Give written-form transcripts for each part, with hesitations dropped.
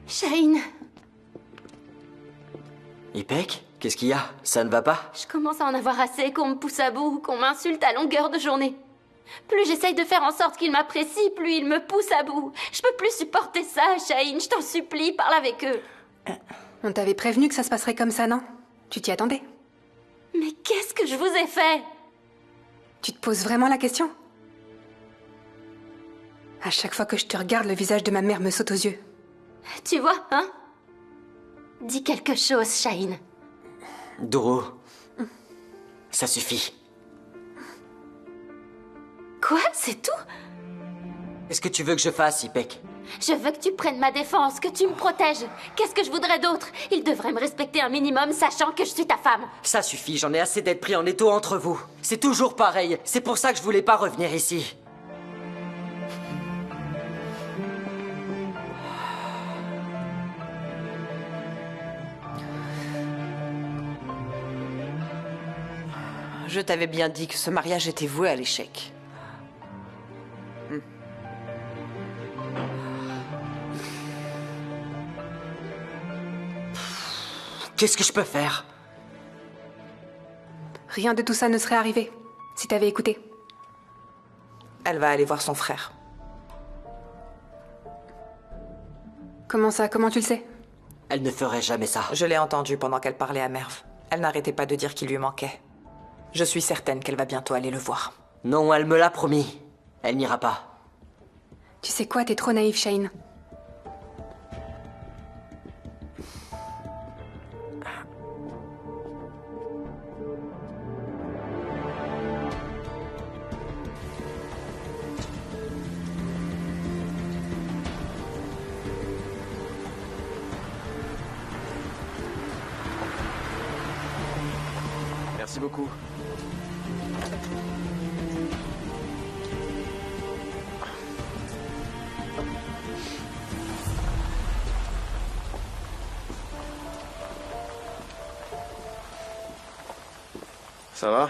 Shaheen, Ipek, qu'est-ce qu'il y a? Ça ne va pas? je commence à en avoir assez qu'on me pousse à bout, qu'on m'insulte à longueur de journée. Plus j'essaye de faire en sorte qu'il m'apprécie, plus il me pousse à bout. Je peux plus supporter ça, Shaheen, je t'en supplie, parle avec eux. On t'avait prévenu que ça se passerait comme ça, non? Tu t'y attendais? Mais qu'est-ce que je vous ai fait? Tu te poses vraiment la question? À chaque fois que je te regarde, le visage de ma mère me saute aux yeux. Tu vois, hein? Dis quelque chose, Shaheen. Doro, ça suffit. Quoi? C'est tout? Qu'est-ce que tu veux que je fasse, Ipek? Je veux que tu prennes ma défense, que tu me protèges. Qu'est-ce que je voudrais d'autre? Il devrait me respecter un minimum, sachant que je suis ta femme. Ça suffit, j'en ai assez d'être pris en étau entre vous. C'est toujours pareil, c'est pour ça que je voulais pas revenir ici. Je t'avais bien dit que ce mariage était voué à l'échec. Qu'est-ce que je peux faire? Rien de tout ça ne serait arrivé, si t'avais écouté. Elle va aller voir son frère. Comment ça? Comment tu le sais? Elle ne ferait jamais ça. Je l'ai entendue pendant qu'elle parlait à Merv. Elle n'arrêtait pas de dire qu'il lui manquait. Je suis certaine qu'elle va bientôt aller le voir. Non, elle me l'a promis. Elle n'ira pas. Tu sais quoi? T'es trop naïf, Shaheen. Merci beaucoup. Ça va?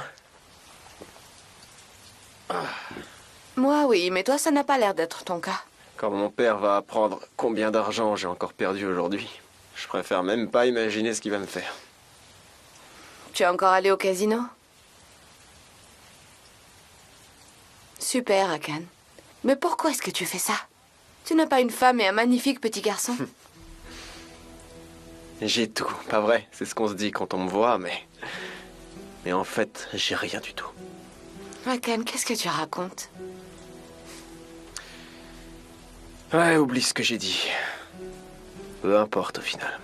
Moi, oui, mais toi, ça n'a pas l'air d'être ton cas. Quand mon père va apprendre combien d'argent j'ai encore perdu aujourd'hui, je préfère même pas imaginer ce qu'il va me faire. Tu es encore allé au casino? Super, Akan. Mais pourquoi est-ce que tu fais ça? Tu n'as pas une femme et un magnifique petit garçon? J'ai tout, pas vrai? C'est ce qu'on se dit quand on me voit, mais... Mais en fait, j'ai rien du tout. Akan, qu'est-ce que tu racontes? Ouais, oublie ce que j'ai dit. Peu importe au final.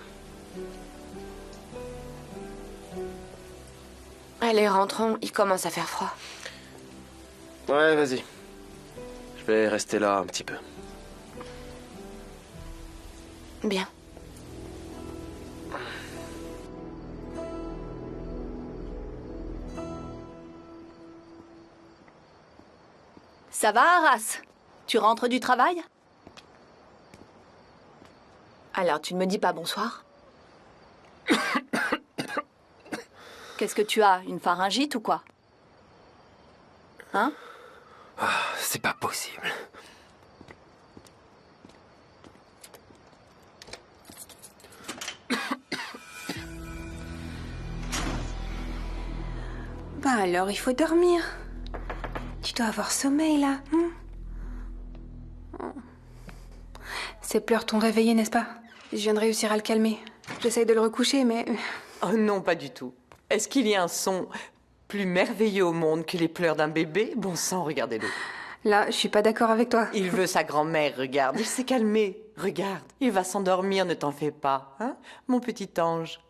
Allez, rentrons, il commence à faire froid. Ouais, vas-y. Je vais rester là un petit peu. Bien. Ça va, Arras? Tu rentres du travail? Alors, tu ne me dis pas bonsoir? Qu'est-ce que tu as? Une pharyngite ou quoi? Hein? C'est pas possible. Bah alors, il faut dormir. Tu dois avoir sommeil, là. Ces pleurs t'ont réveillé, n'est-ce pas? Je viens de réussir à le calmer. J'essaye de le recoucher, mais... Oh non, pas du tout. Est-ce qu'il y a un son plus merveilleux au monde que les pleurs d'un bébé? Bon sang, regardez-le. Là, je suis pas d'accord avec toi. Il veut sa grand-mère, regarde. Il s'est calmé. Regarde, il va s'endormir, ne t'en fais pas. Hein, mon petit ange?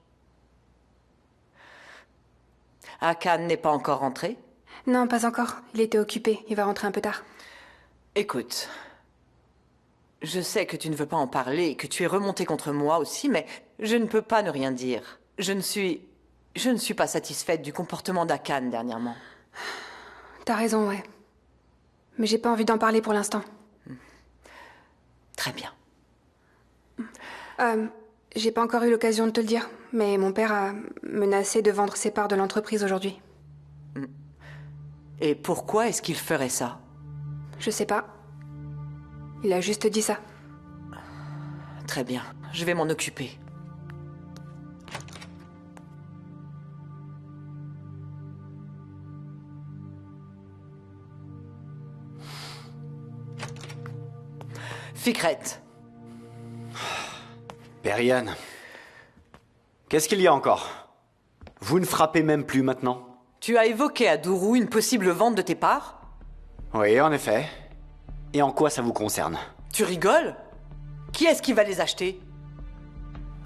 Akan n'est pas encore rentré? Non, pas encore. Il était occupé. Il va rentrer un peu tard. Écoute, je sais que tu ne veux pas en parler, que tu es remonté contre moi aussi, mais je ne peux pas ne rien dire. Je ne suis pas satisfaite du comportement d'Akan dernièrement. T'as raison, ouais. Mais j'ai pas envie d'en parler pour l'instant. Très bien. J'ai pas encore eu l'occasion de te le dire, mais mon père a menacé de vendre ses parts de l'entreprise aujourd'hui. Et pourquoi est-ce qu'il ferait ça? Je sais pas. Il a juste dit ça. très bien. Je vais m'en occuper. Fikret. Periane. Qu'est-ce qu'il y a encore? Vous ne frappez même plus maintenant? Tu as évoqué à Dourou une possible vente de tes parts? Oui, en effet. Et en quoi ça vous concerne? Tu rigoles? Qui est-ce qui va les acheter?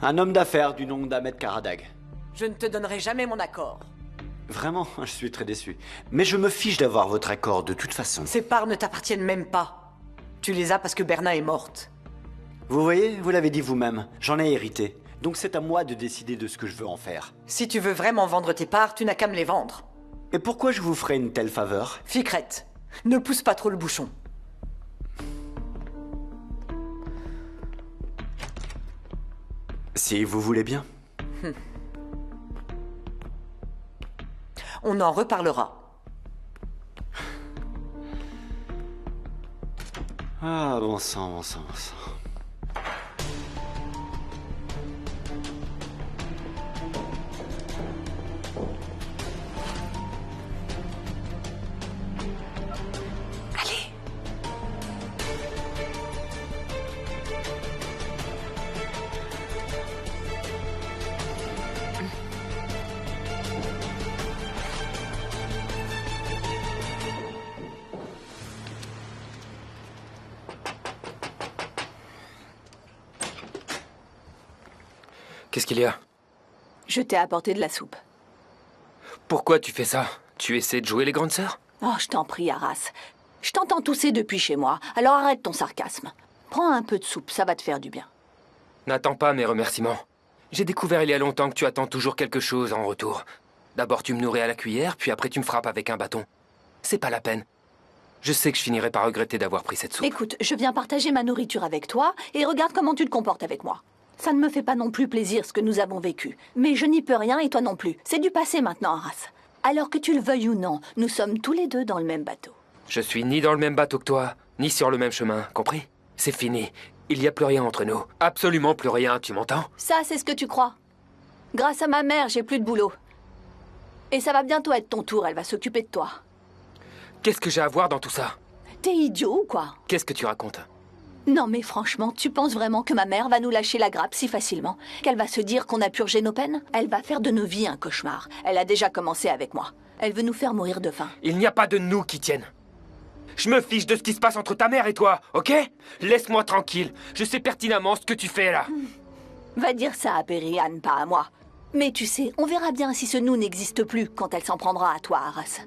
Un homme d'affaires du nom d'Ahmed Karadag. Je ne te donnerai jamais mon accord. Vraiment, je suis très déçu. Mais je me fiche d'avoir votre accord de toute façon. Ces parts ne t'appartiennent même pas. Tu les as parce que Berna est morte. Vous voyez, vous l'avez dit vous-même, j'en ai hérité. Donc c'est à moi de décider de ce que je veux en faire. Si tu veux vraiment vendre tes parts, tu n'as qu'à me les vendre. Et pourquoi je vous ferais une telle faveur? Fikret, ne pousse pas trop le bouchon. Si vous voulez bien. On en reparlera. Ah, bon sang, bon sang, bon sang. Qu'est-ce qu'il y a? Je t'ai apporté de la soupe. Pourquoi tu fais ça? Tu essaies de jouer les grandes sœurs? Oh, je t'en prie, Arras. Je t'entends tousser depuis chez moi, alors arrête ton sarcasme. Prends un peu de soupe, ça va te faire du bien. N'attends pas mes remerciements. J'ai découvert il y a longtemps que tu attends toujours quelque chose en retour. D'abord tu me nourris à la cuillère, puis après tu me frappes avec un bâton. C'est pas la peine. Je sais que je finirai par regretter d'avoir pris cette soupe. Écoute, je viens partager ma nourriture avec toi, et regarde comment tu te comportes avec moi. Ça ne me fait pas non plus plaisir ce que nous avons vécu. Mais je n'y peux rien et toi non plus. C'est du passé maintenant, Arras. Alors que tu le veuilles ou non, nous sommes tous les deux dans le même bateau. Je suis ni dans le même bateau que toi, ni sur le même chemin, compris? C'est fini. Il n'y a plus rien entre nous. Absolument plus rien, tu m'entends? Ça, c'est ce que tu crois. Grâce à ma mère, j'ai plus de boulot. Et ça va bientôt être ton tour, elle va s'occuper de toi. Qu'est-ce que j'ai à voir dans tout ça? T'es idiot ou quoi? Qu'est-ce que tu racontes? Non mais franchement, tu penses vraiment que ma mère va nous lâcher la grappe si facilement? Qu'elle va se dire qu'on a purgé nos peines? Elle va faire de nos vies un cauchemar. Elle a déjà commencé avec moi. Elle veut nous faire mourir de faim. Il n'y a pas de nous qui tiennent. Je me fiche de ce qui se passe entre ta mère et toi, ok? Laisse-moi tranquille. Je sais pertinemment ce que tu fais là. Va dire ça à Periane, pas à moi. Mais tu sais, on verra bien si ce nous n'existe plus quand elle s'en prendra à toi, Arras.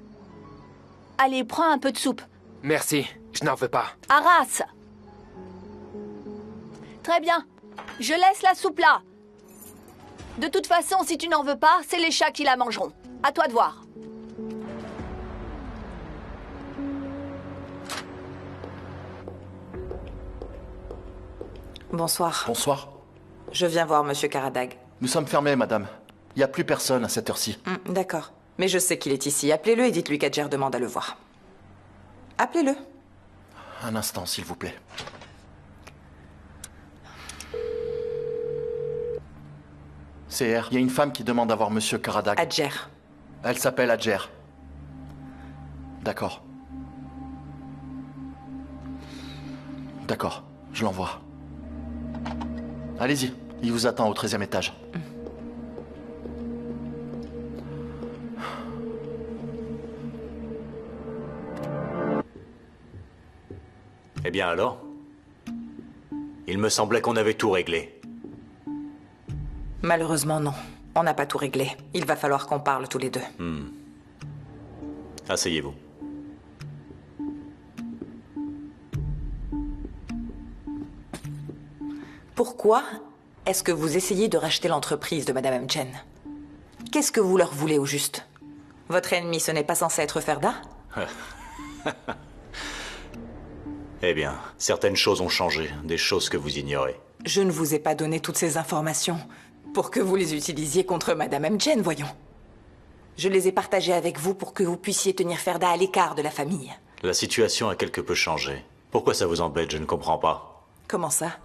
Allez, prends un peu de soupe. Merci, je n'en veux pas. Arras! Très bien. Je laisse la soupe là. De toute façon, si tu n'en veux pas, c'est les chats qui la mangeront. À toi de voir. Bonsoir. Bonsoir. Je viens voir Monsieur Karadag. Nous sommes fermés, madame. Il n'y a plus personne à cette heure-ci. D'accord. Mais je sais qu'il est ici. Appelez-le et dites-lui qu'Adjer demande à le voir. Appelez-le. Un instant, s'il vous plaît. CR, il y a une femme qui demande à voir Monsieur Karadag. Adjer. Elle s'appelle Adjer. D'accord. D'accord, je l'envoie. Allez-y, il vous attend au 13e étage. Eh bien alors? Il me semblait qu'on avait tout réglé. Malheureusement, non. On n'a pas tout réglé. Il va falloir qu'on parle tous les deux. Asseyez-vous. Pourquoi est-ce que vous essayez de racheter l'entreprise de Madame Mchen? Qu'est-ce que vous leur voulez au juste? Votre ennemi, ce n'est pas censé être Ferda? Eh bien, certaines choses ont changé, des choses que vous ignorez. Je ne vous ai pas donné toutes ces informations pour que vous les utilisiez contre Madame Mchen, voyons. Je les ai partagées avec vous pour que vous puissiez tenir Ferda à l'écart de la famille. La situation a quelque peu changé. Pourquoi ça vous embête? Je ne comprends pas. Comment ça?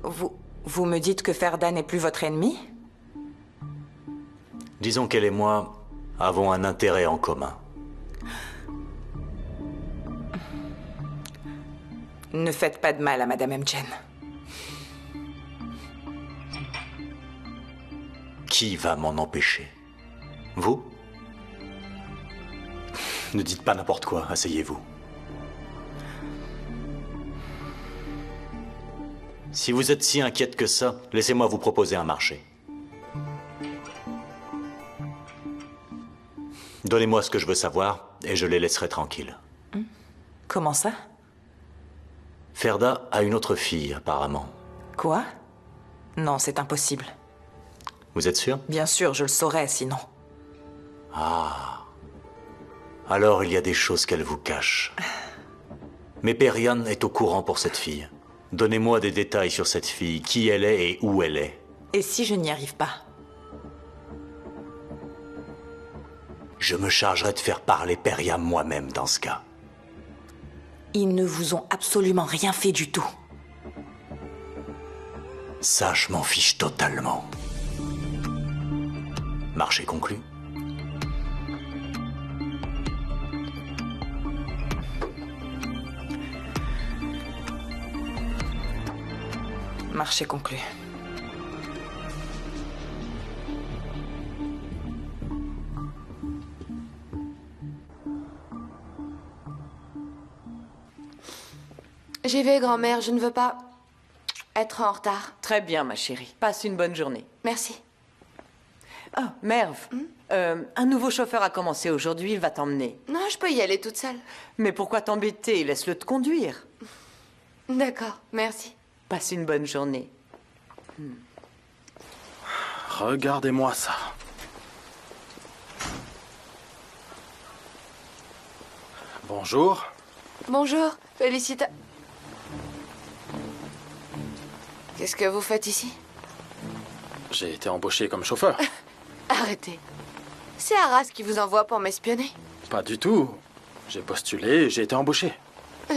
Vous me dites que Ferda n'est plus votre ennemi? Disons qu'elle et moi avons un intérêt en commun. Ne faites pas de mal à Madame Mgen. Qui va m'en empêcher? Vous? Ne dites pas n'importe quoi, asseyez-vous. Si vous êtes si inquiète que ça, laissez-moi vous proposer un marché. Donnez-moi ce que je veux savoir et je les laisserai tranquilles. Comment ça? Ferda a une autre fille, apparemment. Quoi? Non, c'est impossible. Vous êtes sûr? Bien sûr, je le saurais, sinon. Ah. Alors il y a des choses qu'elle vous cache. Mais Perian est au courant pour cette fille. Donnez-moi des détails sur cette fille, qui elle est et où elle est. Et si je n'y arrive pas? Je me chargerai de faire parler Periam moi-même dans ce cas. Ils ne vous ont absolument rien fait du tout. Ça, je m'en fiche totalement. Marché conclu. Marché conclu. J'y vais, grand-mère, je ne veux pas être en retard. Très bien, ma chérie. Passe une bonne journée. Merci. Ah, Merve, un nouveau chauffeur a commencé aujourd'hui, il va t'emmener. Non, je peux y aller toute seule. Mais pourquoi t'embêter? Laisse-le te conduire. D'accord, merci. Passe une bonne journée. Regardez-moi ça. Bonjour. Bonjour, félicitations. Qu'est-ce que vous faites ici? J'ai été embauché comme chauffeur. Arrêtez. C'est Arras qui vous envoie pour m'espionner. Pas du tout. J'ai postulé et j'ai été embauché.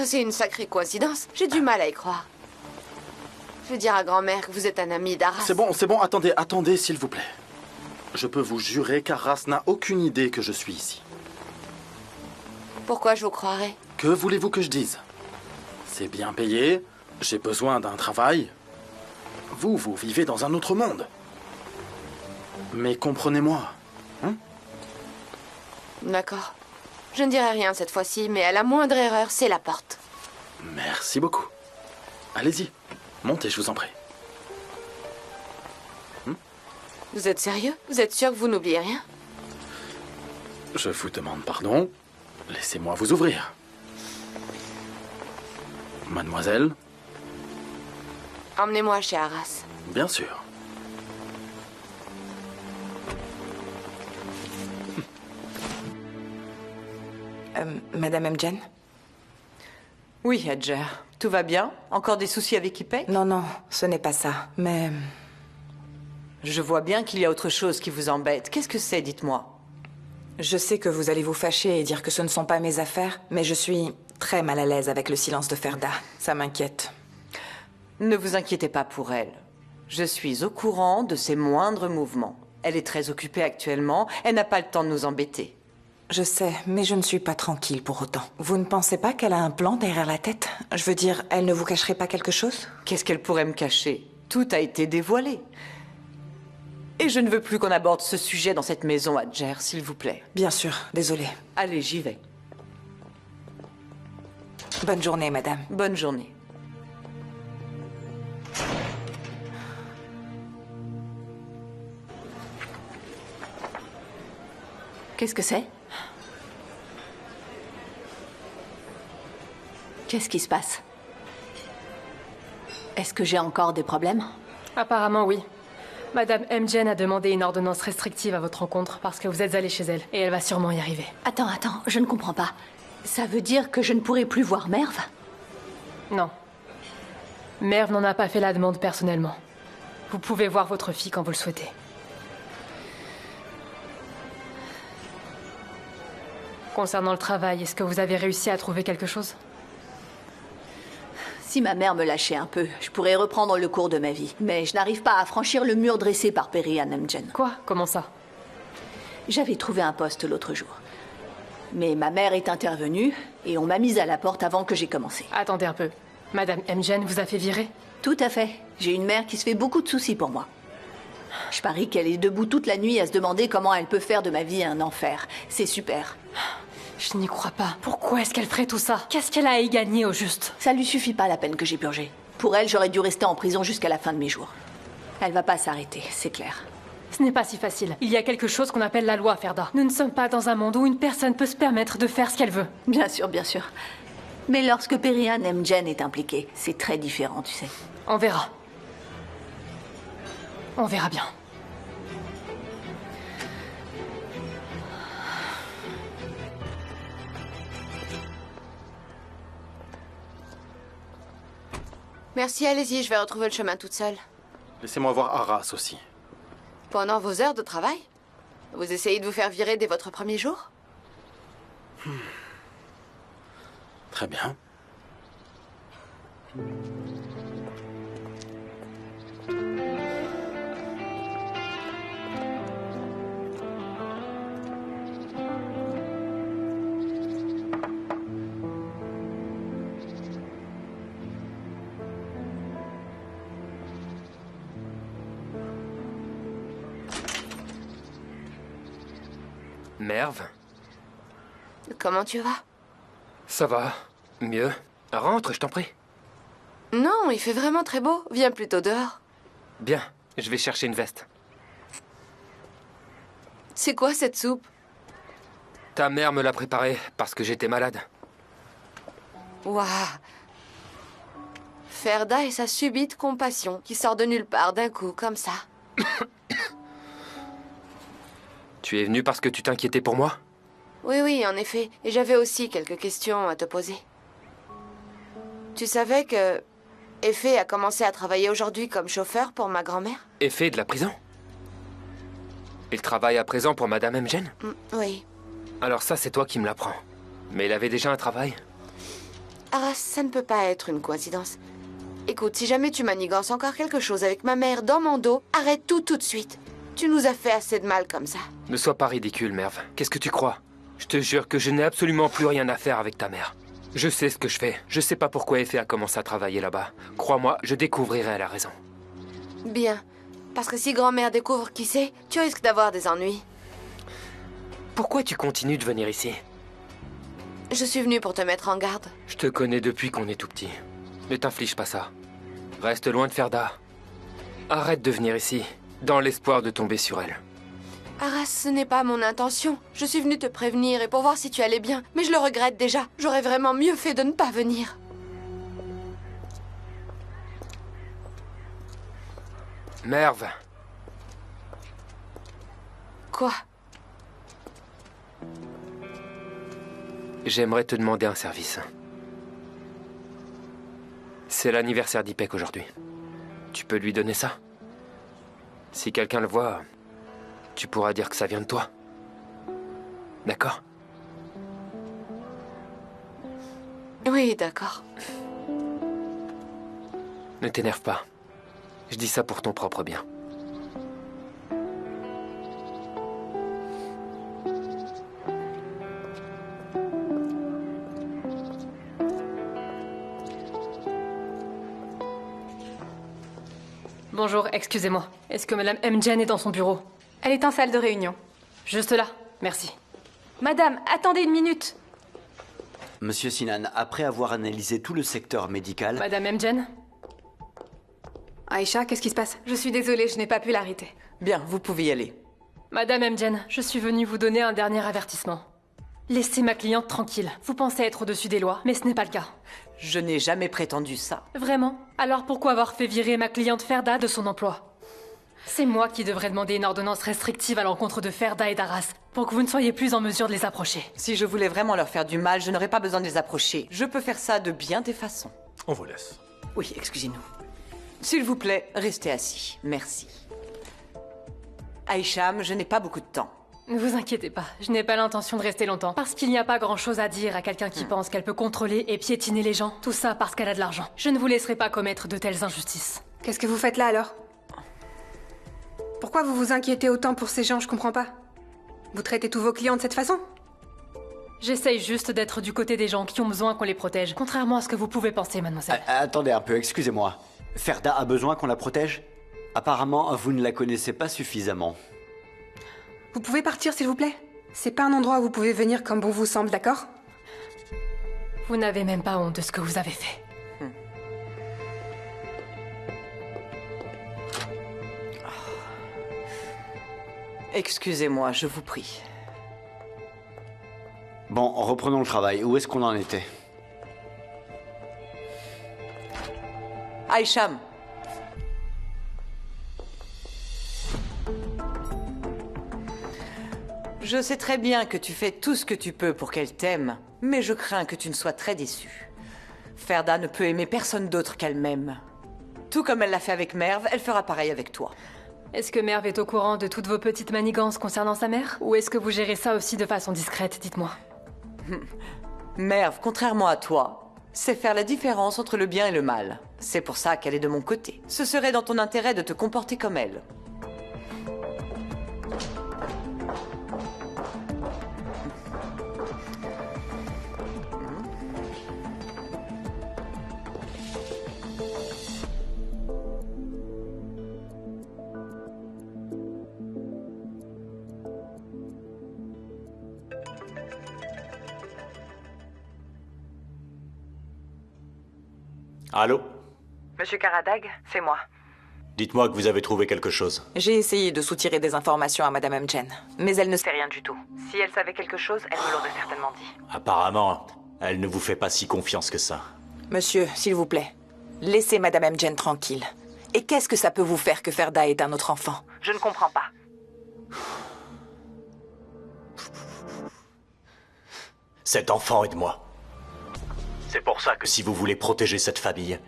C'est une sacrée coïncidence. J'ai du mal à y croire. Je vais dire à grand-mère que vous êtes un ami d'Arras. C'est bon, attendez, s'il vous plaît. Je peux vous jurer qu'Arras n'a aucune idée que je suis ici. Pourquoi je vous croirais? Que voulez-vous que je dise? C'est bien payé, j'ai besoin d'un travail. Vous vivez dans un autre monde. Mais comprenez-moi, hein? D'accord. Je ne dirai rien cette fois-ci, mais à la moindre erreur, c'est la porte. Merci beaucoup. Allez-y, montez, je vous en prie. Vous êtes sérieux? Vous êtes sûr que vous n'oubliez rien? Je vous demande pardon. Laissez-moi vous ouvrir. Mademoiselle? Emmenez-moi chez Arras. Bien sûr. Madame Mgen? Oui, Hadjer. Tout va bien? Encore des soucis avec Ipek? Non, ce n'est pas ça. Mais... Je vois bien qu'il y a autre chose qui vous embête. Qu'est-ce que c'est, dites-moi? Je sais que vous allez vous fâcher et dire que ce ne sont pas mes affaires, mais je suis très mal à l'aise avec le silence de Ferda. Ça m'inquiète. Ne vous inquiétez pas pour elle. Je suis au courant de ses moindres mouvements. Elle est très occupée actuellement. Elle n'a pas le temps de nous embêter. Je sais, mais je ne suis pas tranquille pour autant. Vous ne pensez pas qu'elle a un plan derrière la tête? Je veux dire, elle ne vous cacherait pas quelque chose? Qu'est-ce qu'elle pourrait me cacher? Tout a été dévoilé. Et je ne veux plus qu'on aborde ce sujet dans cette maison, Hadjer, s'il vous plaît. Bien sûr, désolée. Allez, j'y vais. Bonne journée, madame. Bonne journée. Qu'est-ce que c'est? Qu'est-ce qui se passe? Est-ce que j'ai encore des problèmes? Apparemment, oui. Madame Mgen a demandé une ordonnance restrictive à votre rencontre parce que vous êtes allé chez elle. Et elle va sûrement y arriver. Attends, je ne comprends pas. Ça veut dire que je ne pourrai plus voir Merve? Non. Merve n'en a pas fait la demande personnellement. Vous pouvez voir votre fille quand vous le souhaitez. Concernant le travail, est-ce que vous avez réussi à trouver quelque chose? Si ma mère me lâchait un peu, je pourrais reprendre le cours de ma vie. Mais je n'arrive pas à franchir le mur dressé par Perihan Emjen. Quoi? Comment ça? J'avais trouvé un poste l'autre jour. Mais ma mère est intervenue et on m'a mise à la porte avant que j'ai commencé. Attendez un peu. Madame Emjen vous a fait virer? Tout à fait. J'ai une mère qui se fait beaucoup de soucis pour moi. Je parie qu'elle est debout toute la nuit à se demander comment elle peut faire de ma vie un enfer. C'est super. Je n'y crois pas. Pourquoi est-ce qu'elle ferait tout ça? Qu'est-ce qu'elle a à y gagner au juste? Ça lui suffit pas la peine que j'ai purgée. Pour elle, j'aurais dû rester en prison jusqu'à la fin de mes jours. Elle va pas s'arrêter, c'est clair. Ce n'est pas si facile. Il y a quelque chose qu'on appelle la loi, Ferda. Nous ne sommes pas dans un monde où une personne peut se permettre de faire ce qu'elle veut. Bien sûr, bien sûr. Mais lorsque Perihan Emjen est impliqué, c'est très différent, tu sais. On verra. On verra bien. Merci, allez-y, je vais retrouver le chemin toute seule. Laissez-moi voir Arras aussi. Pendant vos heures de travail? Vous essayez de vous faire virer dès votre premier jour? Très bien. Merve? Comment tu vas? Ça va. Mieux. Rentre, je t'en prie. Non, il fait vraiment très beau. Viens plutôt dehors. Bien, je vais chercher une veste. C'est quoi cette soupe? Ta mère me l'a préparée parce que j'étais malade. Waouh! Ferda et sa subite compassion qui sort de nulle part d'un coup, comme ça. Tu es venu parce que tu t'inquiétais pour moi? Oui, oui, en effet. Et j'avais aussi quelques questions à te poser. Tu savais que Effé a commencé à travailler aujourd'hui comme chauffeur pour ma grand-mère? Effé de la prison? Il travaille à présent pour Madame Emjen? Oui. Alors ça, c'est toi qui me l'apprends. Mais il avait déjà un travail? Arras, ça ne peut pas être une coïncidence. Écoute, si jamais tu manigances encore quelque chose avec ma mère dans mon dos, arrête tout de suite. Tu nous as fait assez de mal comme ça. Ne sois pas ridicule, Merve. Qu'est-ce que tu crois? Je te jure que je n'ai absolument plus rien à faire avec ta mère. Je sais ce que je fais. Je sais pas pourquoi Effé a commencé à travailler là-bas. Crois-moi, je découvrirai la raison. Bien. Parce que si grand-mère découvre qui c'est, tu risques d'avoir des ennuis. Pourquoi tu continues de venir ici? Je suis venue pour te mettre en garde. Je te connais depuis qu'on est tout petit. Ne t'inflige pas ça. Reste loin de Ferda. Arrête de venir ici, dans l'espoir de tomber sur elle. Arras, ce n'est pas mon intention. Je suis venue te prévenir et pour voir si tu allais bien. Mais je le regrette déjà. J'aurais vraiment mieux fait de ne pas venir. Merve. Quoi? J'aimerais te demander un service. C'est l'anniversaire d'Ipek aujourd'hui. Tu peux lui donner ça? Si quelqu'un le voit, tu pourras dire que ça vient de toi. D'accord? Oui, d'accord. Ne t'énerve pas. Je dis ça pour ton propre bien. Bonjour, excusez-moi. Est-ce que Madame Emjen est dans son bureau? Elle est en salle de réunion. Juste là, merci. Madame, attendez une minute. Monsieur Sinan, après avoir analysé tout le secteur médical... Madame Emjen? Aïcha, qu'est-ce qui se passe? Je suis désolée, je n'ai pas pu l'arrêter. Bien, vous pouvez y aller. Madame Emjen, je suis venue vous donner un dernier avertissement. Laissez ma cliente tranquille. Vous pensez être au-dessus des lois, mais ce n'est pas le cas. Je n'ai jamais prétendu ça. Vraiment? Alors pourquoi avoir fait virer ma cliente Ferda de son emploi? C'est moi qui devrais demander une ordonnance restrictive à l'encontre de Ferda et d'Arras, pour que vous ne soyez plus en mesure de les approcher. Si je voulais vraiment leur faire du mal, je n'aurais pas besoin de les approcher. Je peux faire ça de bien des façons. On vous laisse. Oui, excusez-nous. S'il vous plaît, restez assis. Merci. Aïcham, je n'ai pas beaucoup de temps. Ne vous inquiétez pas, je n'ai pas l'intention de rester longtemps. Parce qu'il n'y a pas grand-chose à dire à quelqu'un qui pense qu'elle peut contrôler et piétiner les gens. Tout ça parce qu'elle a de l'argent. Je ne vous laisserai pas commettre de telles injustices. Qu'est-ce que vous faites là alors? Pourquoi vous vous inquiétez autant pour ces gens? Je comprends pas. Vous traitez tous vos clients de cette façon? J'essaye juste d'être du côté des gens qui ont besoin qu'on les protège, contrairement à ce que vous pouvez penser, mademoiselle. Attendez un peu, excusez-moi. Ferda a besoin qu'on la protège? Apparemment, vous ne la connaissez pas suffisamment. Vous pouvez partir, s'il vous plaît? C'est pas un endroit où vous pouvez venir comme bon vous semble, d'accord? Vous n'avez même pas honte de ce que vous avez fait. Excusez-moi, je vous prie. Bon, reprenons le travail. Où est-ce qu'on en était? Aïcham. Je sais très bien que tu fais tout ce que tu peux pour qu'elle t'aime, mais je crains que tu ne sois très déçue. Ferda ne peut aimer personne d'autre qu'elle-même. Tout comme elle l'a fait avec Merv, elle fera pareil avec toi. Est-ce que Merv est au courant de toutes vos petites manigances concernant sa mère? Ou est-ce que vous gérez ça aussi de façon discrète, dites-moi? Merv, contrairement à toi, sait faire la différence entre le bien et le mal. C'est pour ça qu'elle est de mon côté. Ce serait dans ton intérêt de te comporter comme elle. Allô? Monsieur Karadag, c'est moi. Dites-moi que vous avez trouvé quelque chose. J'ai essayé de soutirer des informations à Madame Mgen, mais elle ne sait rien du tout. Si elle savait quelque chose, elle me l'aurait certainement dit. Apparemment, elle ne vous fait pas si confiance que ça. Monsieur, s'il vous plaît, laissez Madame Mgen tranquille. Et qu'est-ce que ça peut vous faire que Ferda ait un autre enfant? Je ne comprends pas. Cet enfant est de moi. C'est pour ça que si vous voulez protéger cette famille,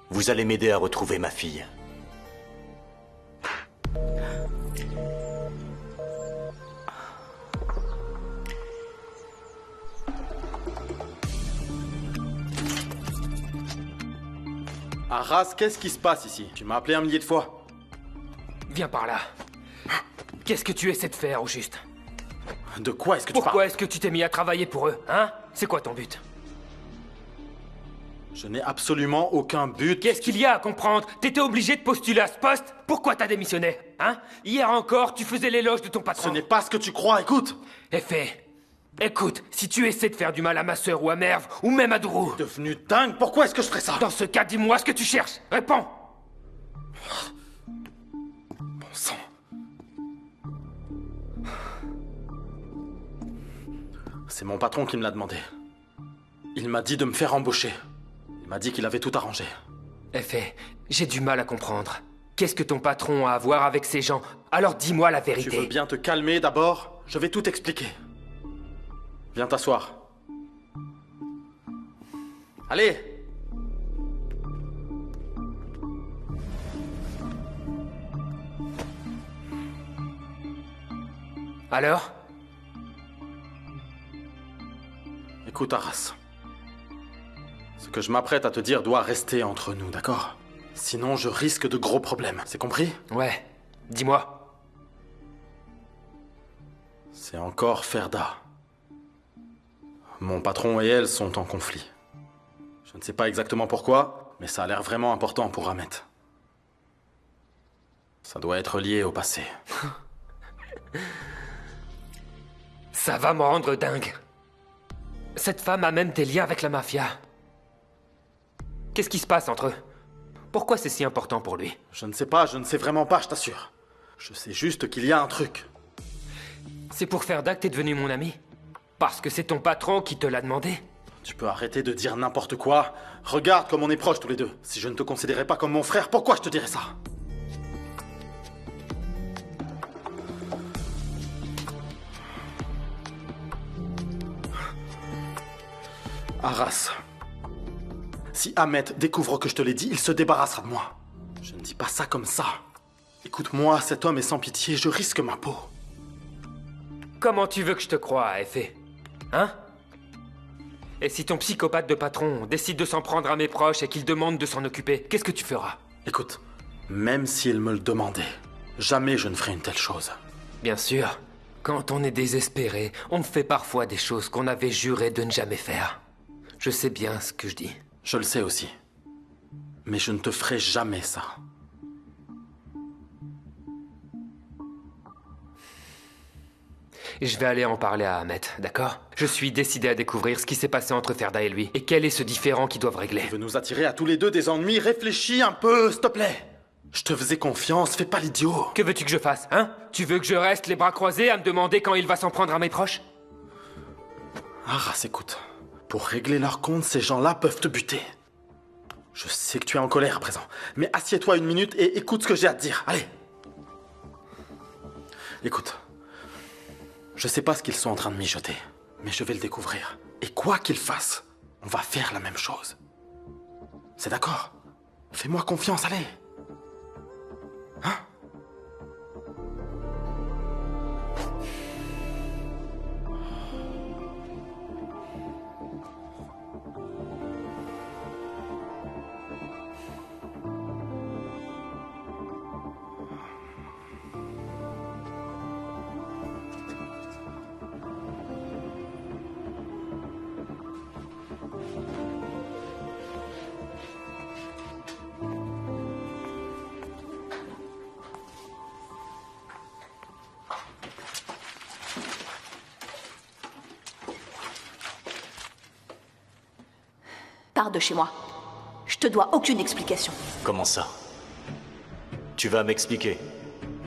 vous allez m'aider à retrouver ma fille. Arras, qu'est-ce qui se passe ici? Tu m'as appelé un millier de fois. Viens par là. Qu'est-ce que tu essaies de faire, au juste? De quoi est-ce que tu parles? Pourquoi est-ce que tu t'es mis à travailler pour eux, hein? C'est quoi ton but? Je n'ai absolument aucun but. Qu'est-ce qu'il y a à comprendre? T'étais obligé de postuler à ce poste? Pourquoi t'as démissionné? Hein? Hier encore, tu faisais l'éloge de ton patron. Ce n'est pas ce que tu crois, écoute! Écoute, si tu essaies de faire du mal à ma sœur ou à Merv, ou même à Drew... Devenu dingue, pourquoi est-ce que je ferais ça? Dans ce cas, dis-moi ce que tu cherches. Réponds! Bon sang. C'est mon patron qui me l'a demandé. Il m'a dit de me faire embaucher. Il m'a dit qu'il avait tout arrangé. J'ai du mal à comprendre. Qu'est-ce que ton patron a à voir avec ces gens? Alors dis-moi la vérité. Tu veux bien te calmer d'abord? Je vais tout expliquer. Viens t'asseoir. Allez! Alors? Écoute, Arras. Ce que je m'apprête à te dire doit rester entre nous, d'accord? Sinon, je risque de gros problèmes. C'est compris? Ouais. Dis-moi. C'est encore Ferda. Mon patron et elle sont en conflit. Je ne sais pas exactement pourquoi, mais ça a l'air vraiment important pour Ahmet. Ça doit être lié au passé. Ça va me rendre dingue. Cette femme a même des liens avec la mafia. Qu'est-ce qui se passe entre eux? Pourquoi c'est si important pour lui? Je ne sais pas, je ne sais vraiment pas, je t'assure. Je sais juste qu'il y a un truc. C'est pour Ferda que t'es devenu mon ami? Parce que c'est ton patron qui te l'a demandé? Tu peux arrêter de dire n'importe quoi? Regarde comme on est proches tous les deux. Si je ne te considérais pas comme mon frère, pourquoi je te dirais ça? Arras. Si Ahmet découvre que je te l'ai dit, il se débarrassera de moi. Je ne dis pas ça comme ça. Écoute-moi, cet homme est sans pitié, je risque ma peau. Comment tu veux que je te croie, Effet? Hein? Et si ton psychopathe de patron décide de s'en prendre à mes proches et qu'il demande de s'en occuper, qu'est-ce que tu feras? Écoute, même s'il me le demandait, jamais je ne ferais une telle chose. Bien sûr. Quand on est désespéré, on fait parfois des choses qu'on avait juré de ne jamais faire. Je sais bien ce que je dis. Je le sais aussi. Mais je ne te ferai jamais ça. Je vais aller en parler à Ahmet, d'accord? Je suis décidé à découvrir ce qui s'est passé entre Ferda et lui, et quel est ce différend qu'ils doivent régler. Tu veux nous attirer à tous les deux des ennuis? Réfléchis un peu, s'il te plaît. Je te faisais confiance, fais pas l'idiot. Que veux-tu que je fasse, hein? Tu veux que je reste les bras croisés à me demander quand il va s'en prendre à mes proches? Arras, écoute. Pour régler leur compte, ces gens-là peuvent te buter. Je sais que tu es en colère à présent, mais assieds-toi une minute et écoute ce que j'ai à te dire. Allez. Écoute. Je sais pas ce qu'ils sont en train de mijoter, mais je vais le découvrir. Et quoi qu'ils fassent, on va faire la même chose. C'est d'accord? Fais-moi confiance, allez. Hein? Pars de chez moi. Je te dois aucune explication. Comment ça? Tu vas m'expliquer.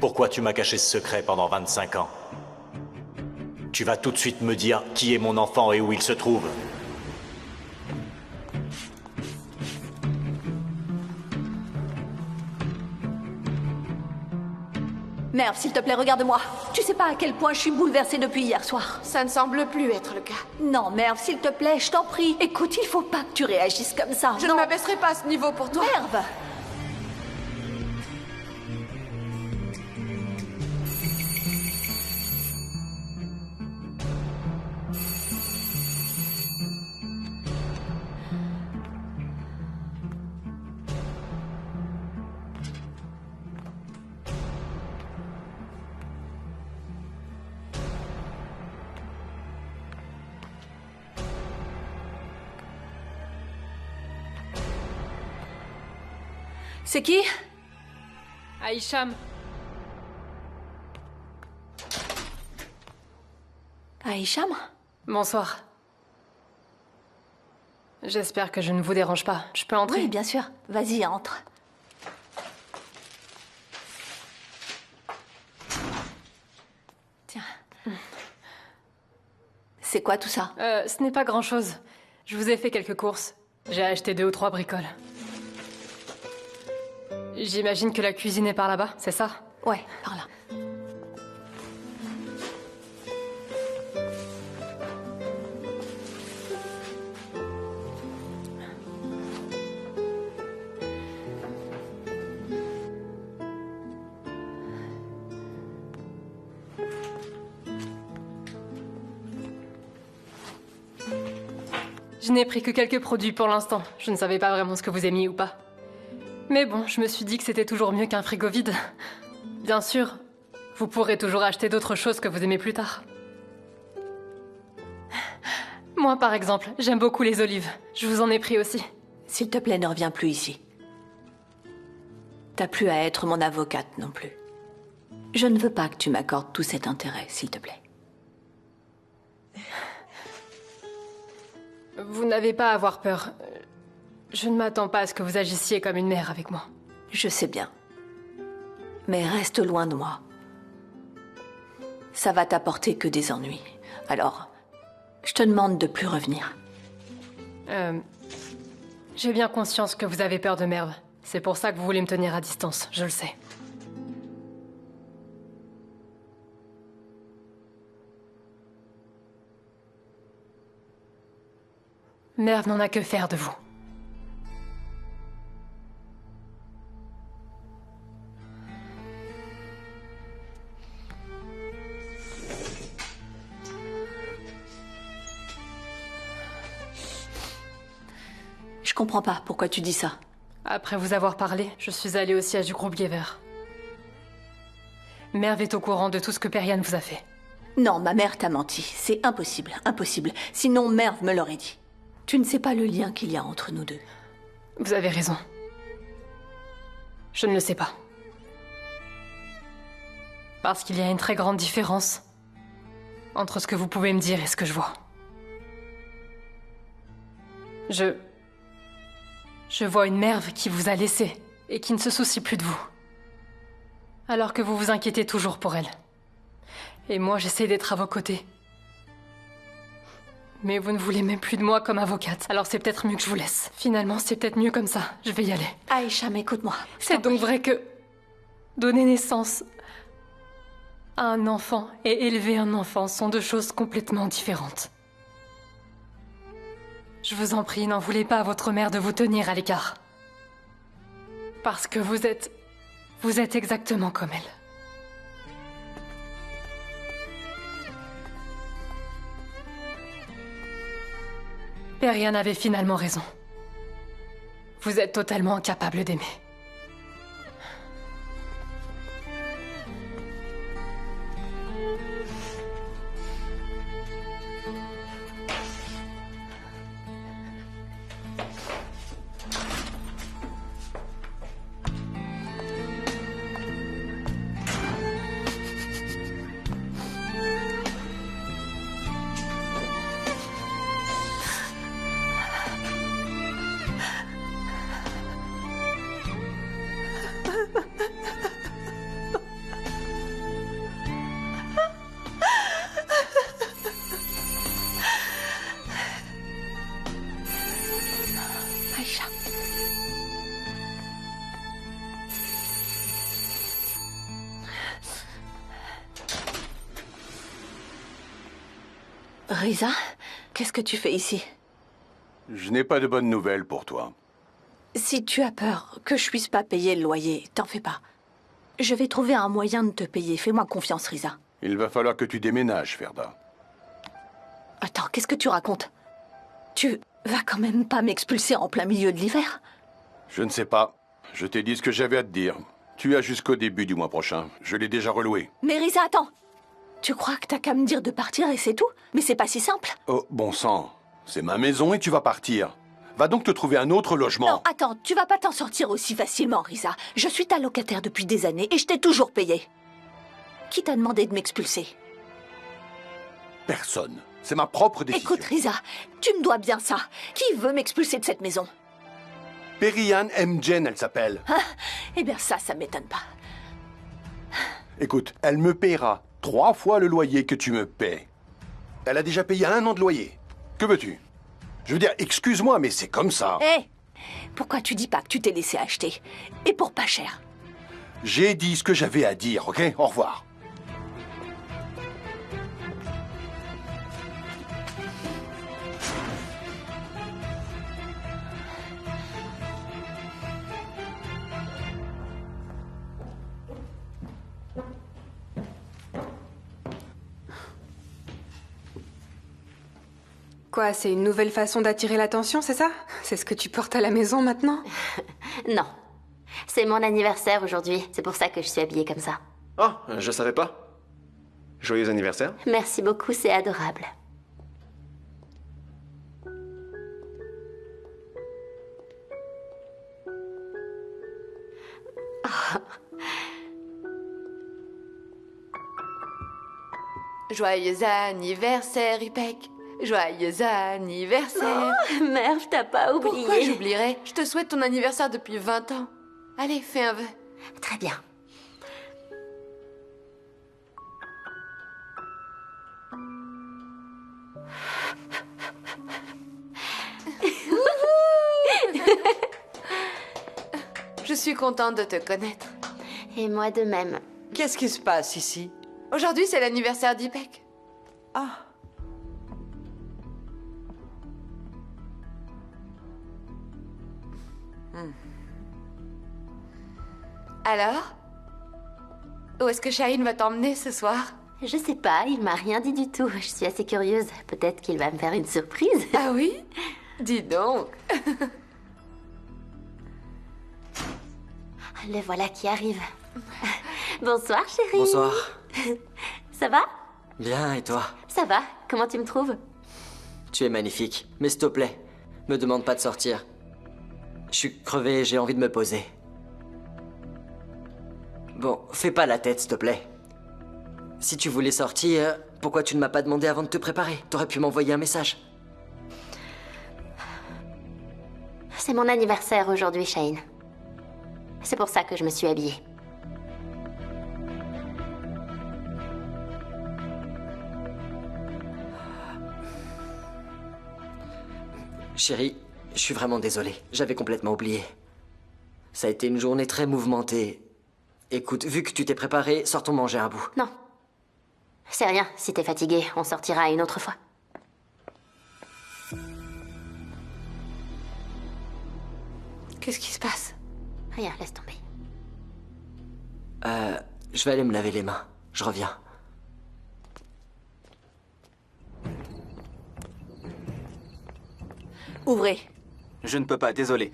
Pourquoi tu m'as caché ce secret pendant 25 ans? Tu vas tout de suite me dire qui est mon enfant et où il se trouve. Merv, s'il te plaît, regarde-moi. Tu sais pas à quel point je suis bouleversée depuis hier soir. Ça ne semble plus être le cas. Non, Merv, s'il te plaît, je t'en prie. Écoute, il faut pas que tu réagisses comme ça. Je ne m'abaisserai pas à ce niveau pour toi. Merv! C'est qui? Aïcham. Aïcham? Bonsoir. J'espère que je ne vous dérange pas. Je peux entrer? Oui, bien sûr. Vas-y, entre. Tiens. C'est quoi tout ça? Ce n'est pas grand-chose. Je vous ai fait quelques courses. J'ai acheté 2 ou 3 bricoles. J'imagine que la cuisine est par là-bas, c'est ça? Ouais, par là. Je n'ai pris que quelques produits pour l'instant. Je ne savais pas vraiment ce que vous aimiez ou pas. Mais bon, je me suis dit que c'était toujours mieux qu'un frigo vide. Bien sûr, vous pourrez toujours acheter d'autres choses que vous aimez plus tard. Moi, par exemple, j'aime beaucoup les olives. Je vous en ai pris aussi. S'il te plaît, ne reviens plus ici. T'as plus à être mon avocate non plus. Je ne veux pas que tu m'accordes tout cet intérêt, s'il te plaît. Vous n'avez pas à avoir peur. Je ne m'attends pas à ce que vous agissiez comme une mère avec moi. Je sais bien. Mais reste loin de moi. Ça va t'apporter que des ennuis. Alors, je te demande de plus revenir. J'ai bien conscience que vous avez peur de Merv. C'est pour ça que vous voulez me tenir à distance, je le sais. Merv n'en a que faire de vous. comprends pas pourquoi tu dis ça. Après vous avoir parlé, je suis allée au siège du groupe Gever. Merve est au courant de tout ce que Periane vous a fait. Non, ma mère t'a menti. C'est impossible, impossible. Sinon, Merve me l'aurait dit. Tu ne sais pas le lien qu'il y a entre nous deux. Vous avez raison. Je ne le sais pas. Parce qu'il y a une très grande différence entre ce que vous pouvez me dire et ce que je vois. Je vois une Merve qui vous a laissé et qui ne se soucie plus de vous. Alors que vous vous inquiétez toujours pour elle. Et moi, j'essaie d'être à vos côtés. Mais vous ne voulez même plus de moi comme avocate. Alors c'est peut-être mieux que je vous laisse. Finalement, c'est peut-être mieux comme ça. Je vais y aller. Aïcha, écoute-moi. C'est donc vrai que donner naissance à un enfant et élever un enfant sont deux choses complètement différentes. Je vous en prie, n'en voulez pas à votre mère de vous tenir à l'écart. Parce que vous êtes exactement comme elle. Periane avait finalement raison. Vous êtes totalement incapable d'aimer. Aïcha. Riza, qu'est-ce que tu fais ici? Je n'ai pas de bonnes nouvelles pour toi. Si tu as peur que je puisse pas payer le loyer, t'en fais pas. Je vais trouver un moyen de te payer. Fais-moi confiance, Riza. Il va falloir que tu déménages, Ferda. Attends, qu'est-ce que tu racontes? Tu vas quand même pas m'expulser en plein milieu de l'hiver? Je ne sais pas. Je t'ai dit ce que j'avais à te dire. Tu as jusqu'au début du mois prochain. Je l'ai déjà reloué. Mais Riza, attends! Tu crois que t'as qu'à me dire de partir et c'est tout? Mais c'est pas si simple. Oh, bon sang. C'est ma maison et tu vas partir. Va donc te trouver un autre logement. Non, attends, tu vas pas t'en sortir aussi facilement, Riza. Je suis ta locataire depuis des années et je t'ai toujours payé. Qui t'a demandé de m'expulser? Personne. C'est ma propre décision. Écoute, Riza, tu me dois bien ça. Qui veut m'expulser de cette maison? Periane M. Jen, elle s'appelle. Ah, eh bien ça m'étonne pas. Écoute, elle me paiera 3 fois le loyer que tu me paies. Elle a déjà payé 1 an de loyer. Que veux-tu? Je veux dire, excuse-moi, mais c'est comme ça. Hé, pourquoi tu dis pas que tu t'es laissé acheter? Et pour pas cher. J'ai dit ce que j'avais à dire, ok? Au revoir. Quoi, c'est une nouvelle façon d'attirer l'attention, c'est ça? C'est ce que tu portes à la maison maintenant? Non. C'est mon anniversaire aujourd'hui. C'est pour ça que je suis habillée comme ça. Oh, je savais pas. Joyeux anniversaire. Merci beaucoup, c'est adorable. Joyeux anniversaire, Ipek. Joyeux anniversaire. Oh, Merve, t'as pas oublié. Pourquoi j'oublierais? Je te souhaite ton anniversaire depuis 20 ans. Allez, fais un vœu. Très bien. Je suis contente de te connaître. Et moi de même. Qu'est-ce qui se passe ici? Aujourd'hui, c'est l'anniversaire d'Ipek. Ah. Alors? Où est-ce que Shaheen va t'emmener ce soir? Je sais pas, il m'a rien dit du tout. Je suis assez curieuse. Peut-être qu'il va me faire une surprise. Ah oui? Dis donc. Le voilà qui arrive. Bonsoir, chérie. Bonsoir. Ça va? Bien, et toi? Ça va. Comment tu me trouves? Tu es magnifique. Mais s'il te plaît, me demande pas de sortir. Je suis crevé, j'ai envie de me poser. Bon, fais pas la tête, s'il te plaît. Si tu voulais sortir, pourquoi tu ne m'as pas demandé avant de te préparer? T'aurais pu m'envoyer un message. C'est mon anniversaire aujourd'hui, Shane. C'est pour ça que je me suis habillée. Chérie, je suis vraiment désolé. J'avais complètement oublié. Ça a été une journée très mouvementée. Écoute, vu que tu t'es préparée, sortons manger un bout. Non. C'est rien. Si t'es fatigué, on sortira une autre fois. Qu'est-ce qui se passe? Rien, laisse tomber. Je vais aller me laver les mains. Je reviens. Ouvrez. Je ne peux pas, désolé.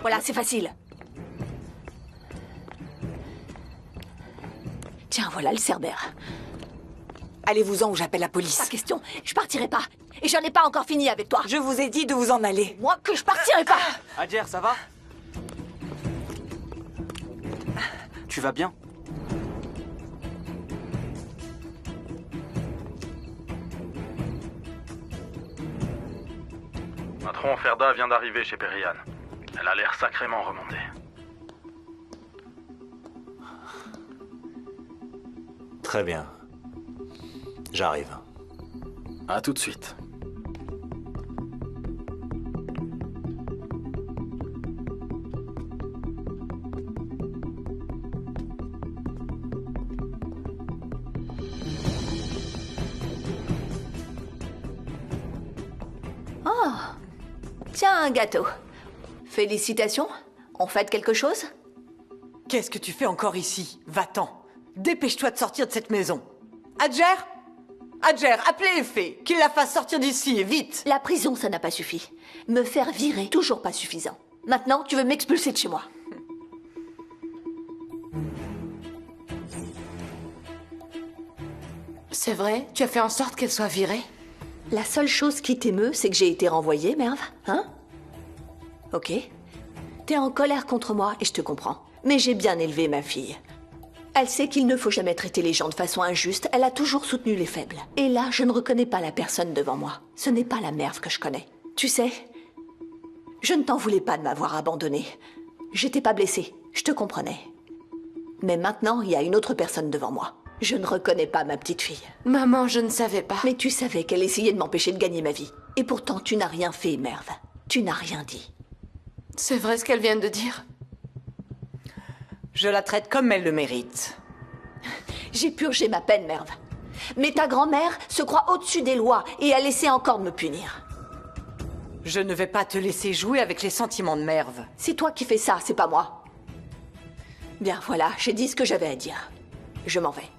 Voilà, c'est facile. Tiens, voilà le cerbère. Allez-vous-en ou j'appelle la police. Pas question, je partirai pas. Et j'en ai pas encore fini avec toi. Je vous ai dit de vous en aller. Moi que je partirai pas. Adjer, ça va? Tu vas bien? Patron, Ferda vient d'arriver chez Perihan. Elle a l'air sacrément remontée. Très bien. J'arrive. À tout de suite. Oh, tiens, un gâteau. Félicitations. On fête quelque chose? Qu'est-ce que tu fais encore ici? Va-t'en. Dépêche-toi de sortir de cette maison. Adjer? Adjer, appelez les fées. Qu'ils la fassent sortir d'ici, vite. La prison, ça n'a pas suffi. Me faire virer, toujours pas suffisant. Maintenant, tu veux m'expulser de chez moi. C'est vrai? Tu as fait en sorte qu'elle soit virée? La seule chose qui t'émeut, c'est que j'ai été renvoyée, Merve, hein? Ok. T'es en colère contre moi, et je te comprends. Mais j'ai bien élevé ma fille. Elle sait qu'il ne faut jamais traiter les gens de façon injuste, elle a toujours soutenu les faibles. Et là, je ne reconnais pas la personne devant moi. Ce n'est pas la Merve que je connais. Tu sais, je ne t'en voulais pas de m'avoir abandonnée. J'étais pas blessée, je te comprenais. Mais maintenant, il y a une autre personne devant moi. Je ne reconnais pas ma petite fille. Maman, je ne savais pas. Mais tu savais qu'elle essayait de m'empêcher de gagner ma vie. Et pourtant, tu n'as rien fait, Merve. Tu n'as rien dit. C'est vrai ce qu'elle vient de dire. Je la traite comme elle le mérite. J'ai purgé ma peine, Merve. Mais ta grand-mère se croit au-dessus des lois et a laissé encore me punir. Je ne vais pas te laisser jouer avec les sentiments de Merve. C'est toi qui fais ça, c'est pas moi. Bien, voilà, j'ai dit ce que j'avais à dire. Je m'en vais.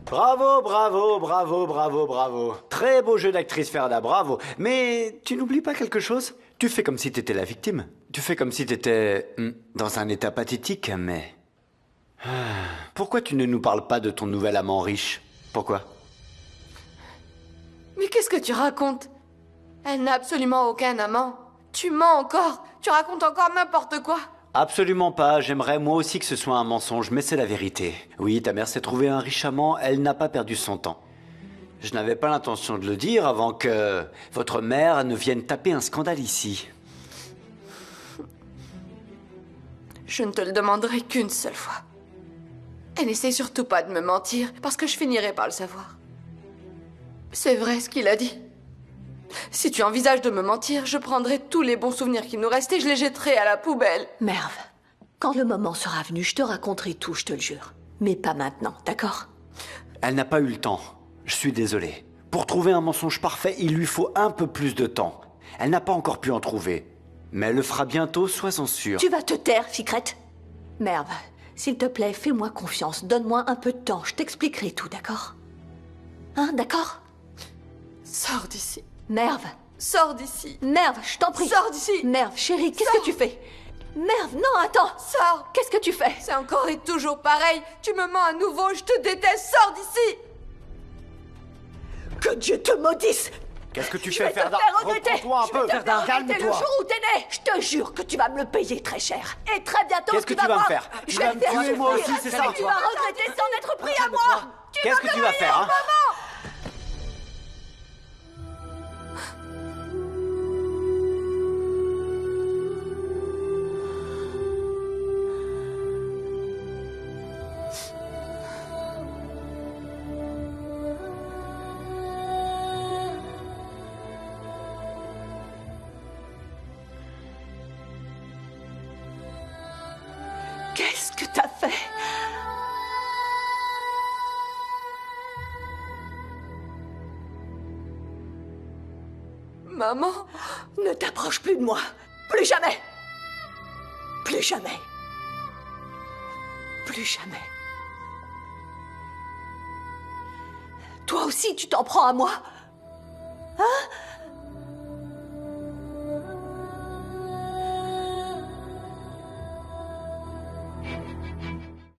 Bravo, bravo, bravo, bravo, bravo. Très beau jeu d'actrice, Ferda, bravo. Mais tu n'oublies pas quelque chose? Tu fais comme si t'étais la victime. Tu fais comme si t'étais dans un état pathétique, mais... Pourquoi tu ne nous parles pas de ton nouvel amant riche? Pourquoi? Mais qu'est-ce que tu racontes? Elle n'a absolument aucun amant. Tu mens encore. Tu racontes encore n'importe quoi. Absolument pas. J'aimerais moi aussi que ce soit un mensonge, mais c'est la vérité. Oui, ta mère s'est trouvée un riche amant, elle n'a pas perdu son temps. Je n'avais pas l'intention de le dire avant que votre mère ne vienne taper un scandale ici. Je ne te le demanderai qu'une seule fois. Et n'essaie surtout pas de me mentir, parce que je finirai par le savoir. C'est vrai ce qu'il a dit. Si tu envisages de me mentir, je prendrai tous les bons souvenirs qui nous restent et je les jetterai à la poubelle. Merve, quand le moment sera venu, je te raconterai tout, je te le jure. Mais pas maintenant, d'accord? Elle n'a pas eu le temps. Je suis désolé. Pour trouver un mensonge parfait, il lui faut un peu plus de temps. Elle n'a pas encore pu en trouver. Mais elle le fera bientôt, sois-en sûr. Tu vas te taire, ficrette. Merve, s'il te plaît, fais-moi confiance. Donne-moi un peu de temps. Je t'expliquerai tout, d'accord? Hein, d'accord? Sors d'ici. Merve. Sors d'ici. Merve, je t'en prie. Sors d'ici. Merve, chérie, qu'est-ce que tu fais? Merde, non, attends. Sors. Qu'est-ce que tu fais? C'est encore et toujours pareil. Tu me mens à nouveau, je te déteste. Sors d'ici. Que Dieu te maudisse. Qu'est-ce que tu Je fais, vais te Ferda? faire regretter. Reprends-toi un Je peu, vais te Ferda, faire regretter le calme-toi. jour où t'es né. Je te jure que tu vas me le payer très cher. Et très bientôt, Qu'est-ce que tu vas me voir. faire? Je Tu vais vas te me faire tuer, moi souffrir. aussi, c'est ça? Et tu vas regretter sans être pris à moi. Qu'est-ce que tu vas faire, hein? Qu'est-ce que t'as fait? Maman? Ne t'approche plus de moi. Plus jamais. Plus jamais. Plus jamais. Toi aussi, tu t'en prends à moi? Hein?